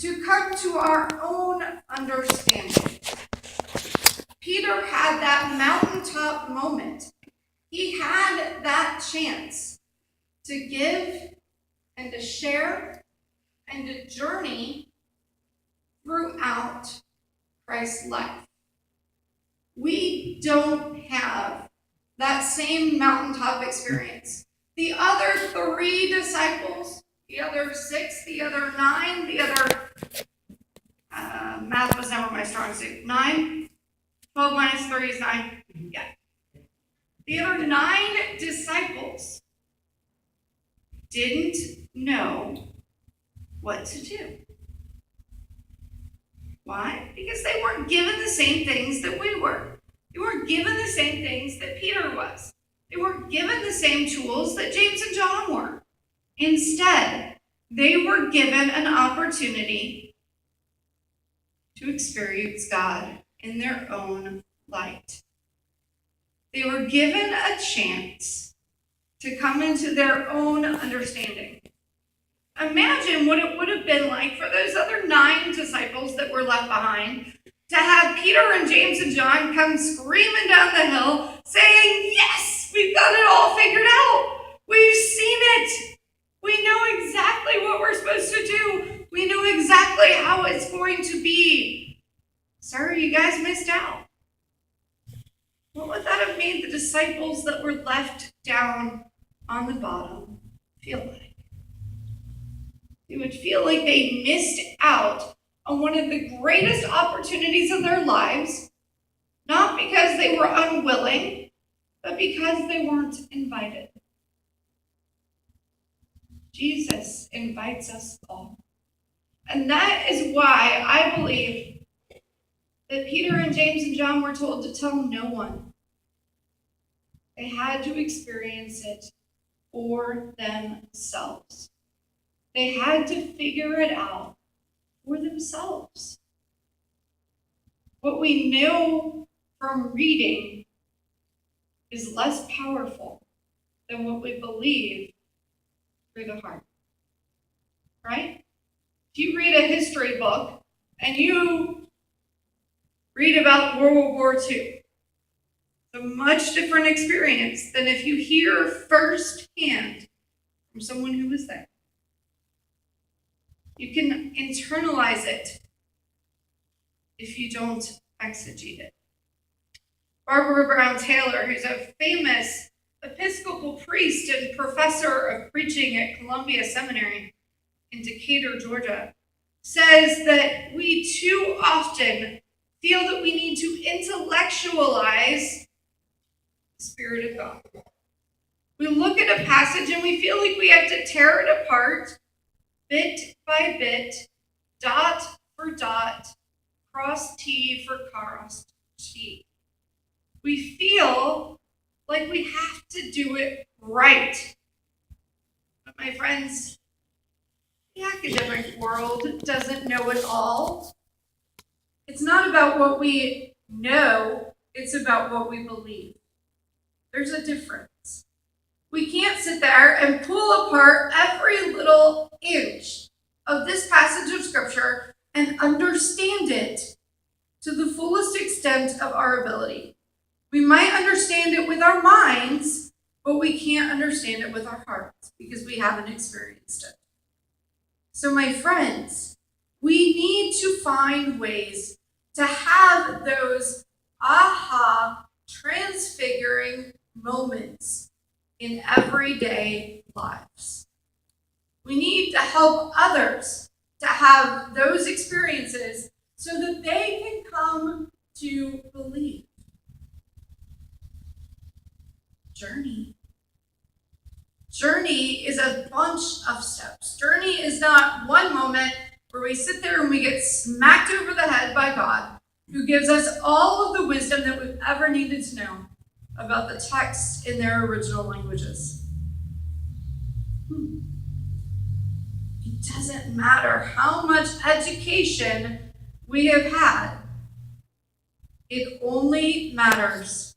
to come to our own understanding. Peter had that mountaintop moment. He had that chance to give and to share and to journey throughout Christ's life. We don't have that same mountaintop experience. The other 3 disciples, the other 6, the other 9, the other, math was never my strong suit, 9, 12 minus 3 is 9, yeah. The other 9 disciples didn't know what to do. Why? Because they weren't given the same things that we were. They weren't given the same things that Peter was. They weren't given the same tools that James and John were. Instead, they were given an opportunity to experience God in their own light. They were given a chance to come into their own understanding. Imagine what it would have been like for those other 9 disciples that were left behind to have Peter and James and John come screaming down the hill saying, yes, we've got it all figured out. We've seen it. We know exactly what we're supposed to do. We know exactly how it's going to be. Sorry, you guys missed out. What would that have made the disciples that were left down on the bottom feel like? They would feel like they missed out on one of the greatest opportunities of their lives, not because they were unwilling, but because they weren't invited. Jesus invites us all. And that is why I believe that Peter and James and John were told to tell no one. They had to experience it for themselves. They had to figure it out for themselves. What we know from reading is less powerful than what we believe through the heart. Right? If you read a history book and you read about World War II, it's a much different experience than if you hear firsthand from someone who was there. You can internalize it if you don't exegete it. Barbara Brown Taylor, who's a famous Episcopal priest and professor of preaching at Columbia Seminary in Decatur, Georgia, says that we too often feel that we need to intellectualize the Spirit of God. We look at a passage and we feel like we have to tear it apart bit by bit, dot for dot, cross T for cross T. We feel like we have to do it right. But my friends, the academic world doesn't know it all. It's not about what we know, it's about what we believe. There's a difference. We can't sit there and pull apart every little inch of this passage of Scripture and understand it to the fullest extent of our ability. We might understand it with our minds, but we can't understand it with our hearts because we haven't experienced it. So, my friends, we need to find ways to have those aha, transfiguring moments in everyday lives. We need to help others to have those experiences so that they can come to believe. Journey. Journey is a bunch of steps. Journey is not one moment where we sit there and we get smacked over the head by God, who gives us all of the wisdom that we've ever needed to know about the text in their original languages. It doesn't matter how much education we have had. It only matters